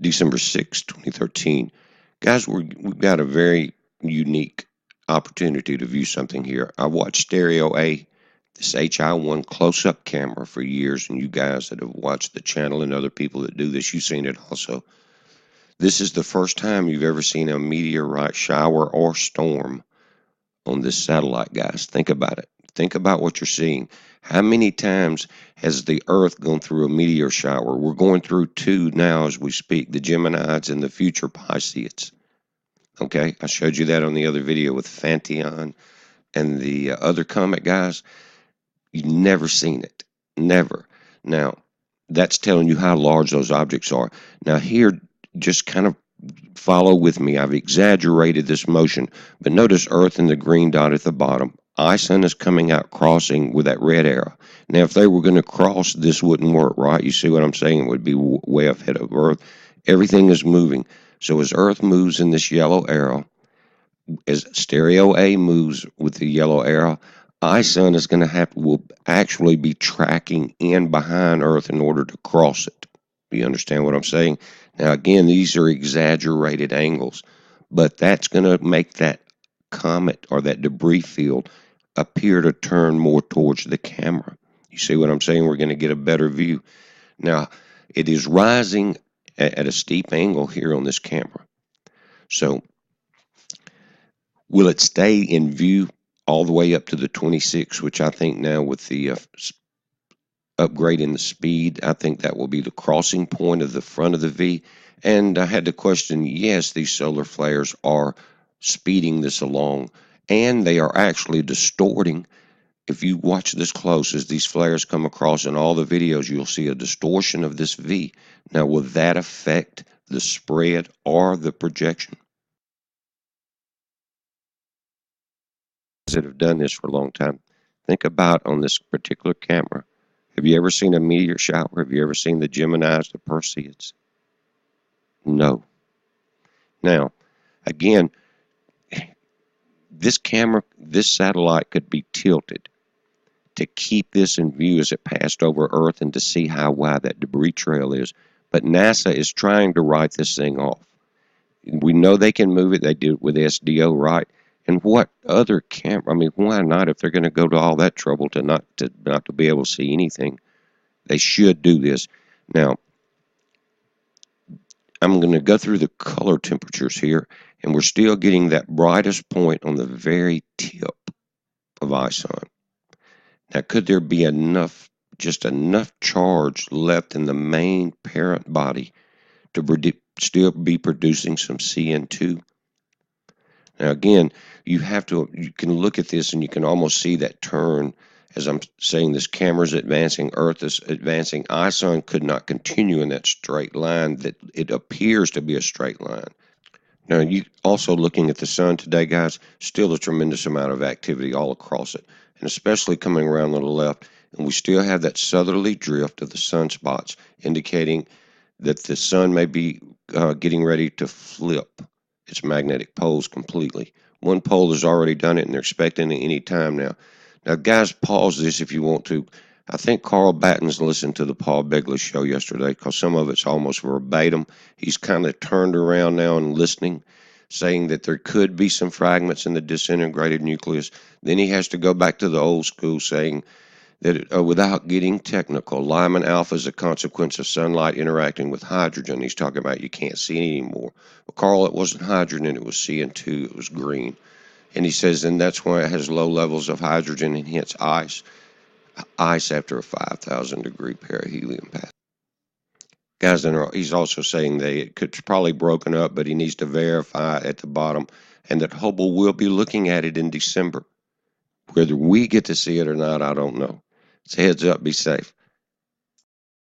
December 6, 2013. Guys, we've got a very unique opportunity to view something here. I watched Stereo A, this HI1 close-up camera for years, and you guys that have watched the channel and other people that do this, you've seen it also. This is the first time you've ever seen a meteorite shower or storm on this satellite, guys. Think about it. Think about what you're seeing. How many times has the Earth gone through a meteor shower? We're going through two now as we speak, the Geminids and the future Pisces. Okay, I showed you that on the other video with Phantom and the other comet, guys. You've never seen it. Never. Now, that's telling you how large those objects are. Now here, just kind of follow with me. I've exaggerated this motion, but notice Earth and the green dot at the bottom. Ison is coming out crossing with that red arrow. Now, if they were going to cross, this wouldn't work, right? You see what I'm saying? It would be way ahead of Earth. Everything is moving. So as Earth moves in this yellow arrow, as Stereo A moves with the yellow arrow, Ison is going to will actually be tracking in behind Earth in order to cross it. You understand what I'm saying? Now, again, these are exaggerated angles, but that's going to make that comet or that debris field appear to turn more towards the camera. You see what I'm saying? We're going to get a better view. Now, it is rising at a steep angle here on this camera. So, will it stay in view all the way up to the 26, which I think now with the upgrade in the speed, I think that will be the crossing point of the front of the V. And I had to question, yes, these solar flares are speeding this along, and they are actually distorting. If you watch this close, as these flares come across in all the videos, you'll see a distortion of this V. Now, will that affect the spread or the projection? That have done this for a long time, think about on this particular camera. Have you ever seen a meteor shower? Have you ever seen the Geminis, the Perseids? No. Now, again, this camera, this satellite could be tilted to keep this in view as it passed over Earth and to see how wide that debris trail is. But NASA is trying to write this thing off. We know they can move it. They do it with SDO, right? And what other camera? I mean, why not? If they're going to go to all that trouble to not to be able to see anything, they should do this. Now, I'm going to go through the color temperatures here, and we're still getting that brightest point on the very tip of Ison. Now, could there be just enough charge left in the main parent body to still be producing some CN2? Now, again, you can look at this and you can almost see that turn. As I'm saying, this camera's advancing, Earth is advancing. Ison could not continue in that straight line, that it appears to be a straight line. Now, you also looking at the sun today, guys, still a tremendous amount of activity all across it, and especially coming around on the left. And we still have that southerly drift of the sunspots, indicating that the sun may be getting ready to flip its magnetic poles completely. One pole has already done it, and they're expecting it any time now. Now, guys, pause this if you want to. I think Carl Batten's listened to the Paul Begley show yesterday, because some of it's almost verbatim. He's kind of turned around now and listening, saying that there could be some fragments in the disintegrated nucleus. Then he has to go back to the old school, saying that without getting technical, Lyman alpha is a consequence of sunlight interacting with hydrogen. He's talking about you can't see it anymore. Well, Carl, it wasn't hydrogen, it was CN2, it was green. And he says, and that's why it has low levels of hydrogen and hence ice after a 5,000 degree perihelion path. Guys, he's also saying that it could probably broken up, but he needs to verify at the bottom, and that Hubble will be looking at it in December. Whether we get to see it or not, I don't know. So heads up, be safe.